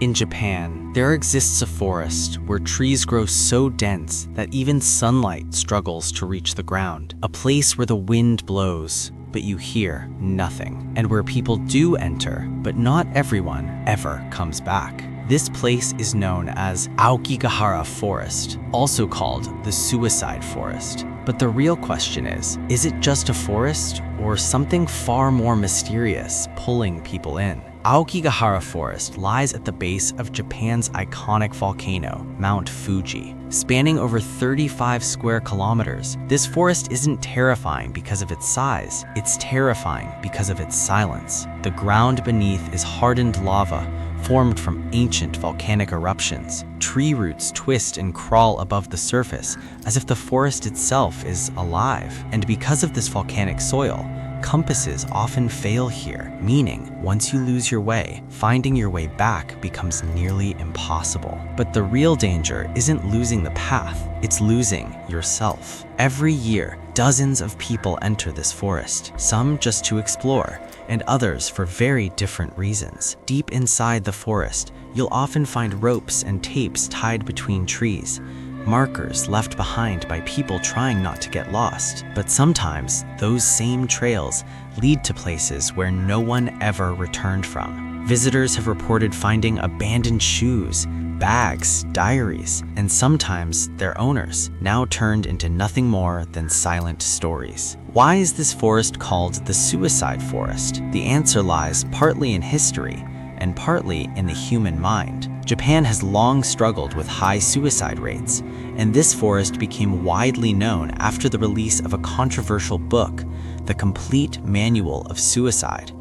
In Japan, there exists a forest where trees grow so dense that even sunlight struggles to reach the ground. A place where the wind blows, but you hear nothing. And where people do enter, but not everyone ever comes back. This place is known as Aokigahara Forest, also called the Suicide Forest. But the real question is it just a forest or something far more mysterious pulling people in? Aokigahara Forest lies at the base of Japan's iconic volcano, Mount Fuji. Spanning over 35 square kilometers, this forest isn't terrifying because of its size, it's terrifying because of its silence. The ground beneath is hardened lava, formed from ancient volcanic eruptions. Tree roots twist and crawl above the surface as if the forest itself is alive. And because of this volcanic soil, compasses often fail here, meaning once you lose your way, finding your way back becomes nearly impossible. But the real danger isn't losing the path, it's losing yourself. Every year, dozens of people enter this forest, some just to explore, and others for very different reasons. Deep inside the forest, you'll often find ropes and tapes tied between trees, markers left behind by people trying not to get lost. But sometimes, those same trails lead to places where no one ever returned from. Visitors have reported finding abandoned shoes, bags, diaries, and sometimes their owners, now turned into nothing more than silent stories. Why is this forest called the Suicide Forest? The answer lies partly in history and partly in the human mind. Japan has long struggled with high suicide rates, and this forest became widely known after the release of a controversial book, The Complete Manual of Suicide,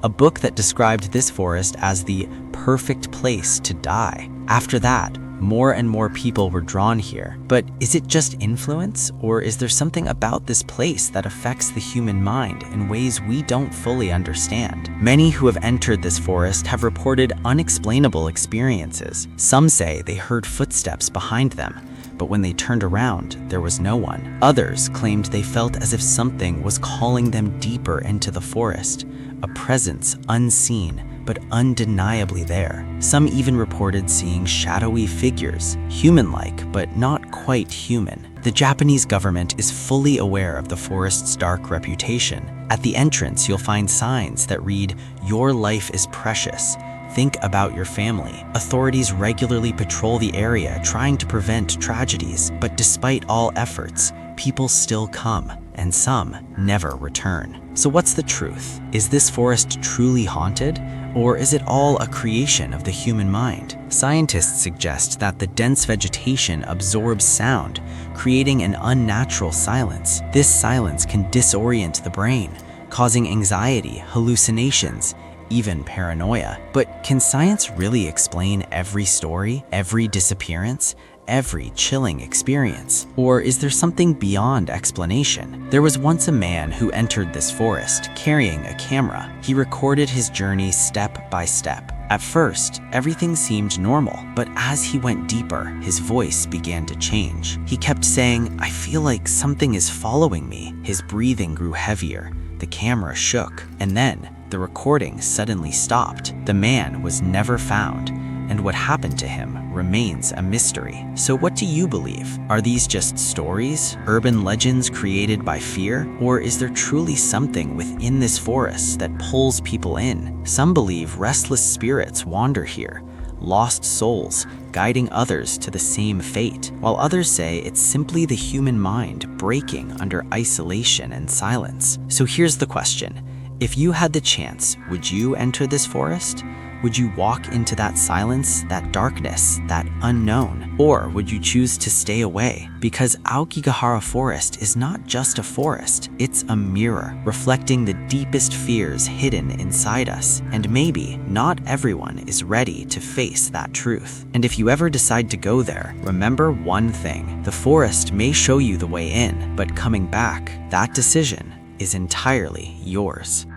a book that described this forest as the perfect place to die. After that, more and more people were drawn here. But is it just influence, or is there something about this place that affects the human mind in ways we don't fully understand? Many who have entered this forest have reported unexplainable experiences. Some say they heard footsteps behind them, but when they turned around, there was no one. Others claimed they felt as if something was calling them deeper into the forest, a presence unseen but undeniably there. Some even reported seeing shadowy figures, human-like but not quite human. The Japanese government is fully aware of the forest's dark reputation. At the entrance, you'll find signs that read, "Your life is precious. Think about your family." Authorities regularly patrol the area trying to prevent tragedies, but despite all efforts, people still come, and some never return. So what's the truth? Is this forest truly haunted? Or is it all a creation of the human mind? Scientists suggest that the dense vegetation absorbs sound, creating an unnatural silence. This silence can disorient the brain, causing anxiety, hallucinations, even paranoia. But can science really explain every story, every disappearance, every chilling experience? Or is there something beyond explanation? There was once a man who entered this forest carrying a camera. He recorded his journey step by step. At first, everything seemed normal, but as he went deeper, his voice began to change. He kept saying, "I feel like something is following me." His breathing grew heavier, the camera shook, and then the recording suddenly stopped. The man was never found, and what happened to him remains a mystery. So what do you believe? Are these just stories, urban legends created by fear? Or is there truly something within this forest that pulls people in? Some believe restless spirits wander here, lost souls, guiding others to the same fate, while others say it's simply the human mind breaking under isolation and silence. So here's the question. If you had the chance, would you enter this forest? Would you walk into that silence, that darkness, that unknown? Or would you choose to stay away? Because Aokigahara Forest is not just a forest, it's a mirror, reflecting the deepest fears hidden inside us. And maybe not everyone is ready to face that truth. And if you ever decide to go there, remember one thing. The forest may show you the way in, but coming back, that decision is entirely yours.